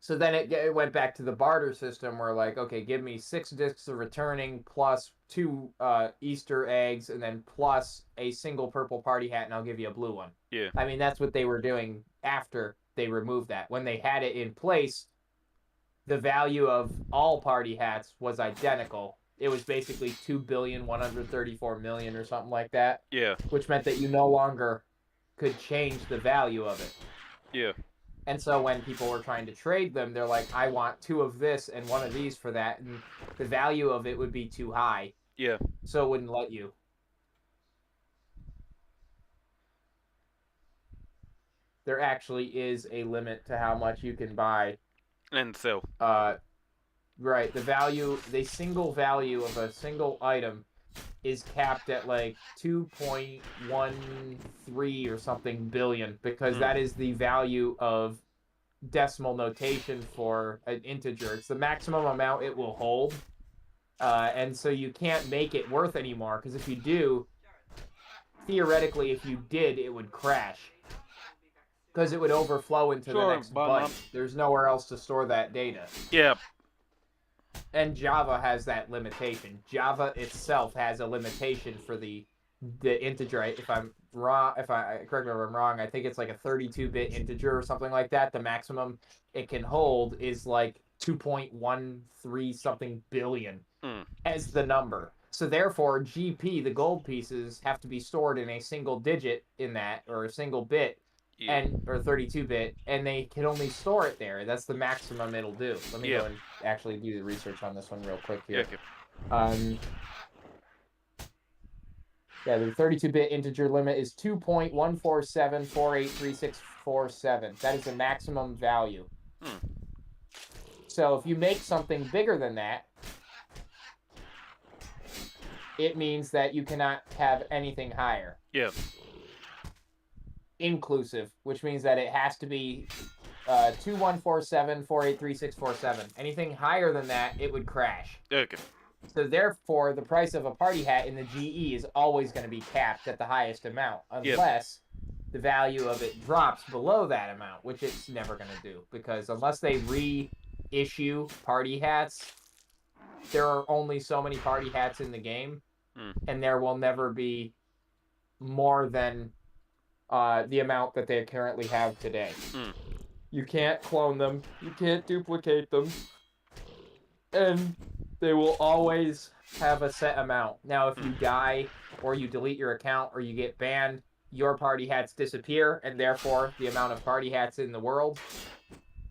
So then it went back to the barter system where, like, okay, give me 6 discs of returning plus 2 Easter eggs and then plus a single purple party hat and I'll give you a blue one. Yeah. I mean, that's what they were doing after they removed that. When they had it in place, the value of all party hats was identical. It was basically 2,134,000,000 or something like that. Yeah. Which meant that you no longer could change the value of it. Yeah. And so when people were trying to trade them, they're like, I want 2 of this and 1 of these for that. And the value of it would be too high. Yeah. So it wouldn't let you. There actually is a limit to how much you can buy. And so. Right. The single value of a single item is capped at like 2.13 or something billion, because that is the value of decimal notation for an integer. It's the maximum amount it will hold. And so you can't make it worth anymore, because if you do, theoretically, if you did, it would crash. Because it would overflow into the next byte. There's nowhere else to store that data. Yeah. And Java has that limitation. Java itself has a limitation for the integer. If I'm wrong, correct me if I'm wrong, I think it's like a 32-bit integer or something like that. The maximum it can hold is like 2.13 something billion as the number. So therefore, GP, the gold pieces, have to be stored in a single digit in that, or a single bit. Yeah. Or 32-bit, and they can only store it there. That's the maximum it'll do. Let me go and actually do the research on this one real quick here. Yeah, the 32-bit integer limit is 2.147483647. That is the maximum value. So if you make something bigger than that, it means that you cannot have anything higher. Yeah. Inclusive, which means that it has to be 2147483647. Anything higher than that, it would crash. Okay. So therefore, the price of a party hat in the GE is always going to be capped at the highest amount, unless the value of it drops below that amount, which it's never going to do, because unless they reissue party hats, there are only so many party hats in the game, and there will never be more than the amount that they currently have today. You can't clone them. You can't duplicate them. And they will always have a set amount. Now, if you die, or you delete your account, or you get banned, your party hats disappear, and therefore the amount of party hats in the world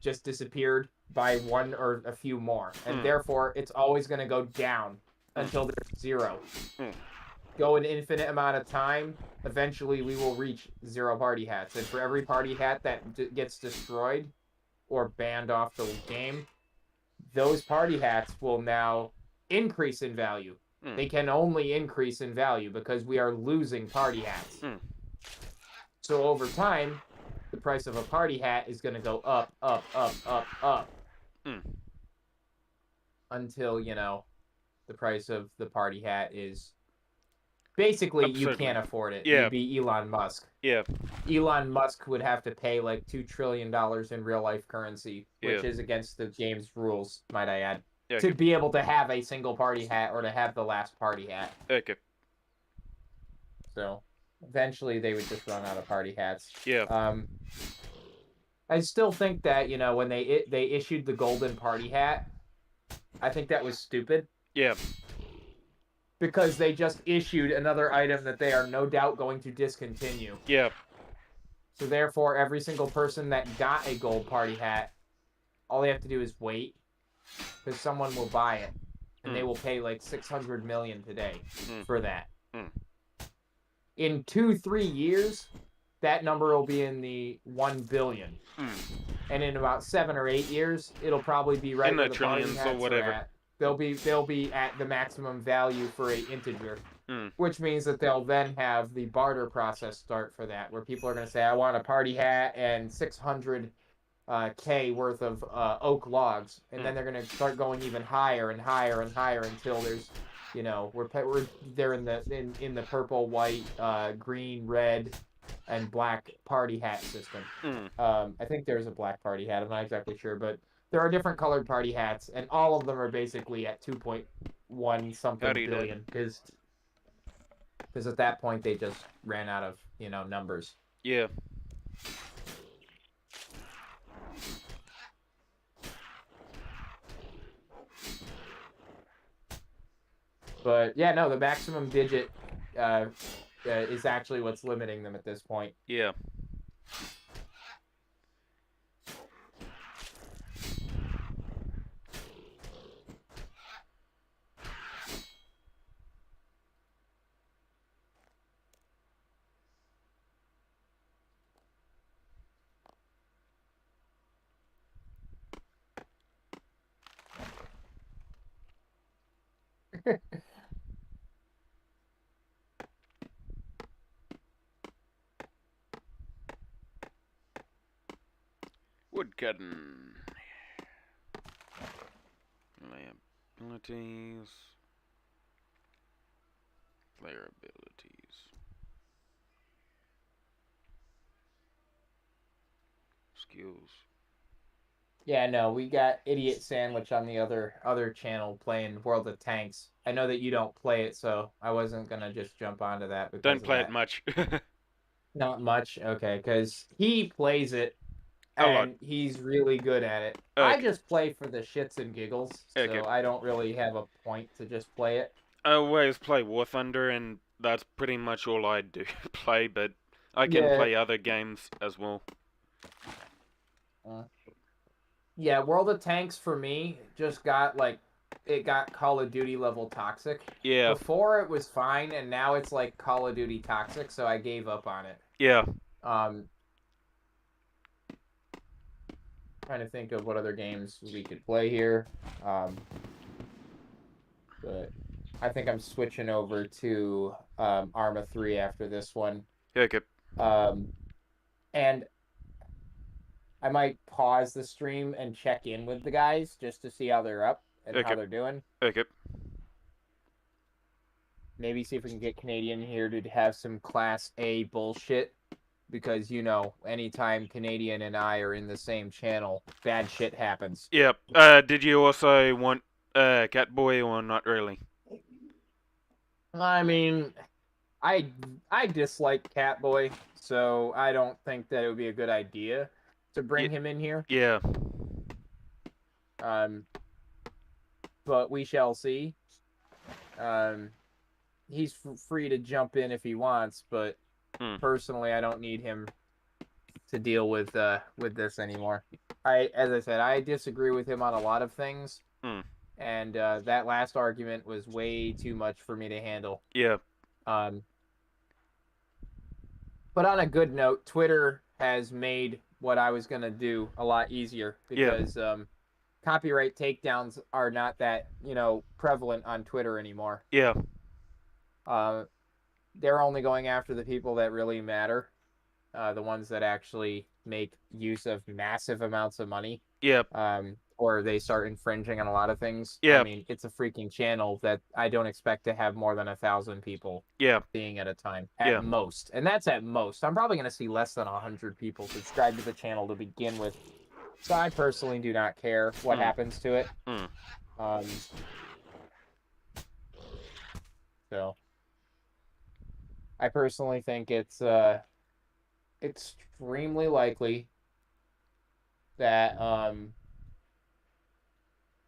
just disappeared by 1 or a few more. And therefore, it's always going to go down until there's 0. Go an infinite amount of time, eventually we will reach 0 party hats. And for every party hat that gets destroyed or banned off the game, those party hats will now increase in value. They can only increase in value because we are losing party hats. So over time, the price of a party hat is going to go up, up, up, up, up. Until, the price of the party hat is... Basically, you can't afford it. You'd be Elon Musk. Yeah. Elon Musk would have to pay like $2 trillion in real-life currency, which is against the game's rules, might I add, to be able to have a single party hat or to have the last party hat. Okay. So, eventually they would just run out of party hats. Yeah. I still think that, when they issued the golden party hat, I think that was stupid. Yeah. Because they just issued another item that they are no doubt going to discontinue. Yeah. So therefore, every single person that got a gold party hat, all they have to do is wait, because someone will buy it, and they will pay like 600 million today for that. In 2-3 years, that number will be in the 1 billion, and in about 7 or 8 years, it'll probably be right where the party hats are at. They'll be at the maximum value for a integer, which means that they'll then have the barter process start for that, where people are going to say, I want a party hat and 600K worth of oak logs, and then they're going to start going even higher and higher and higher until there's, they're in the purple, white, green, red, and black party hat system. I think there's a black party hat. I'm not exactly sure, but there are different colored party hats, and all of them are basically at 2.1 something billion because at that point they just ran out of numbers. Yeah. But yeah, no, the maximum digit is actually what's limiting them at this point. Yeah. Woodcutting. Abilities. Player abilities. Skills. Yeah, no, we got Idiot Sandwich on the other channel playing World of Tanks. I know that you don't play it, so I wasn't gonna just jump onto that because Don't of play that. it much. Not much, okay, because he plays it A lot. and he's really good at it. Okay. I just play for the shits and giggles, so I don't really have a point to just play it. I always play War Thunder, and that's pretty much all I do play, but I can play other games as well. Yeah, World of Tanks for me just got it got Call of Duty level toxic. Yeah. Before it was fine, and now it's like Call of Duty toxic, so I gave up on it. Yeah. Trying to think of what other games we could play here. But I think I'm switching over to Arma 3 after this one. Okay. And I might pause the stream and check in with the guys just to see how they're up and how they're doing. Okay. Maybe see if we can get Canadian here to have some Class A bullshit. Because, anytime Canadian and I are in the same channel, bad shit happens. Yep. Did you also want Catboy or not really? I mean, I dislike Catboy, so I don't think that it would be a good idea to bring him in here. Yeah. But we shall see. He's free to jump in if he wants, but personally, I don't need him to deal with this anymore. As I said, I disagree with him on a lot of things, and that last argument was way too much for me to handle. Yeah. But on a good note, Twitter has made what I was gonna do a lot easier because copyright takedowns are not that prevalent on Twitter anymore. Yeah. They're only going after the people that really matter, the ones that actually make use of massive amounts of money. Yeah. Or they start infringing on a lot of things. Yeah. I mean, it's a freaking channel that I don't expect to have more than 1,000 people seeing at a time at most, and that's at most. I'm probably going to see less than 100 people subscribe to the channel to begin with. So I personally do not care what happens to it. So I personally think it's extremely likely that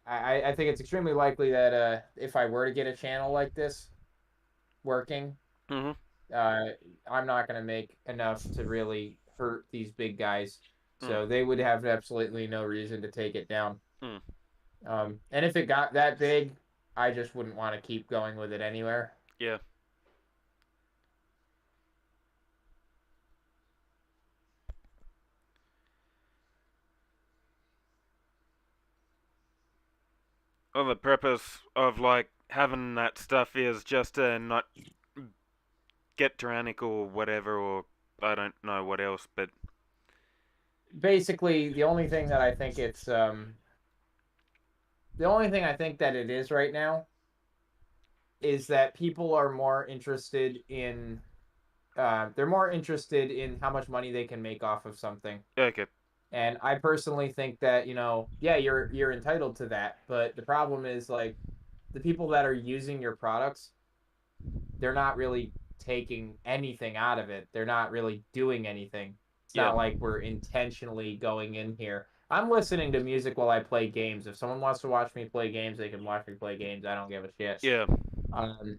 I think it's extremely likely that if I were to get a channel like this working, I'm not going to make enough to really hurt these big guys. So they would have absolutely no reason to take it down. And if it got that big, I just wouldn't want to keep going with it anywhere. Yeah. Well, the purpose of having that stuff is just to not get tyrannical or whatever, or I don't know what else, but basically the only thing that I think it's the only thing I think that it is right now is that people are more interested in they're more interested in how much money they can make off of something. Okay. And I personally think that, yeah, you're entitled to that, but the problem is like the people that are using your products, they're not really taking anything out of it. They're not really doing anything. It's Yeah. not like we're intentionally going in here. I'm listening to music while I play games. If someone wants to watch me play games, they can watch me play games. I don't give a shit. Yeah. Um,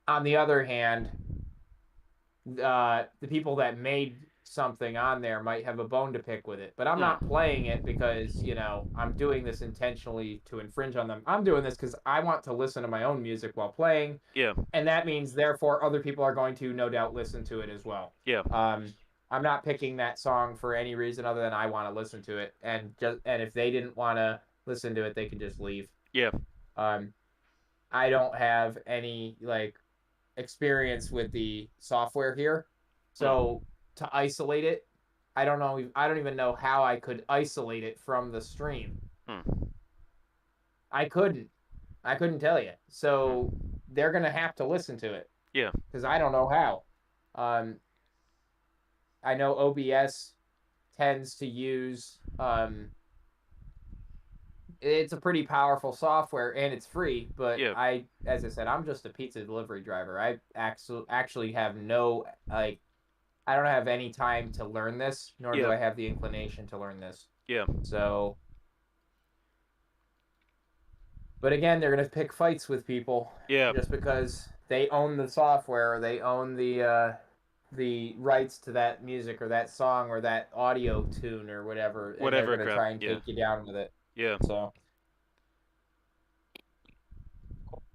on the other hand, the people that made something on there might have a bone to pick with it, but I'm not playing it because I'm doing this intentionally to infringe on them. I'm doing this because I want to listen to my own music while playing, Yeah. and that means therefore other people are going to no doubt listen to it as well. Yeah. I'm not picking that song for any reason other than I want to listen to it, and if they didn't want to listen to it, they could just leave. Yeah. I don't have any like experience with the software here, so to isolate it, I don't know. I don't even know how I could isolate it from the stream. I couldn't. I couldn't tell you. So they're gonna have to listen to it. Yeah. Because I don't know how. I know OBS tends to use. It's a pretty powerful software and it's free, but Yeah. as I said, I'm just a pizza delivery driver. I actually have no like. I don't have any time to learn this, nor do Yeah. I have the inclination to learn this. Yeah. So, but again, they're gonna pick fights with people Yeah. just because they own the software, or they own the rights to that music or that song or that audio tune or whatever, and they're Whatever gonna crap. try and Yeah. take you down with it. Yeah. So,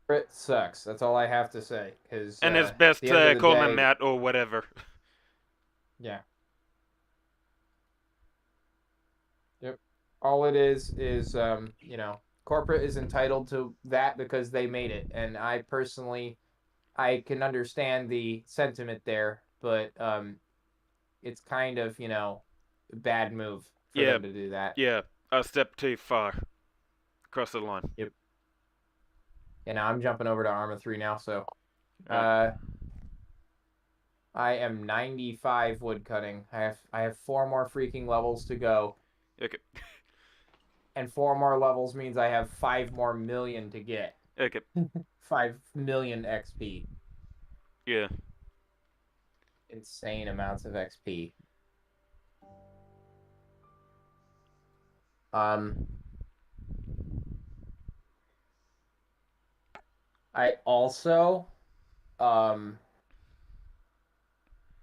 it sucks. That's all I have to say. Because And it's at best the end of to the call them day, Matt or whatever. yeah. Yep. All it is, corporate is entitled to that because they made it. And I personally, I can understand the sentiment there, but it's kind of, a bad move for Yeah. them to do that. Yeah. A step too far. Across the line. Yep. And I'm jumping over to Arma 3 now, so Alright. I am 95 wood cutting. I have 4 more freaking levels to go. Okay. And 4 more levels means I have 5 more million to get. Okay. 5 million XP. Yeah. Insane amounts of XP. I also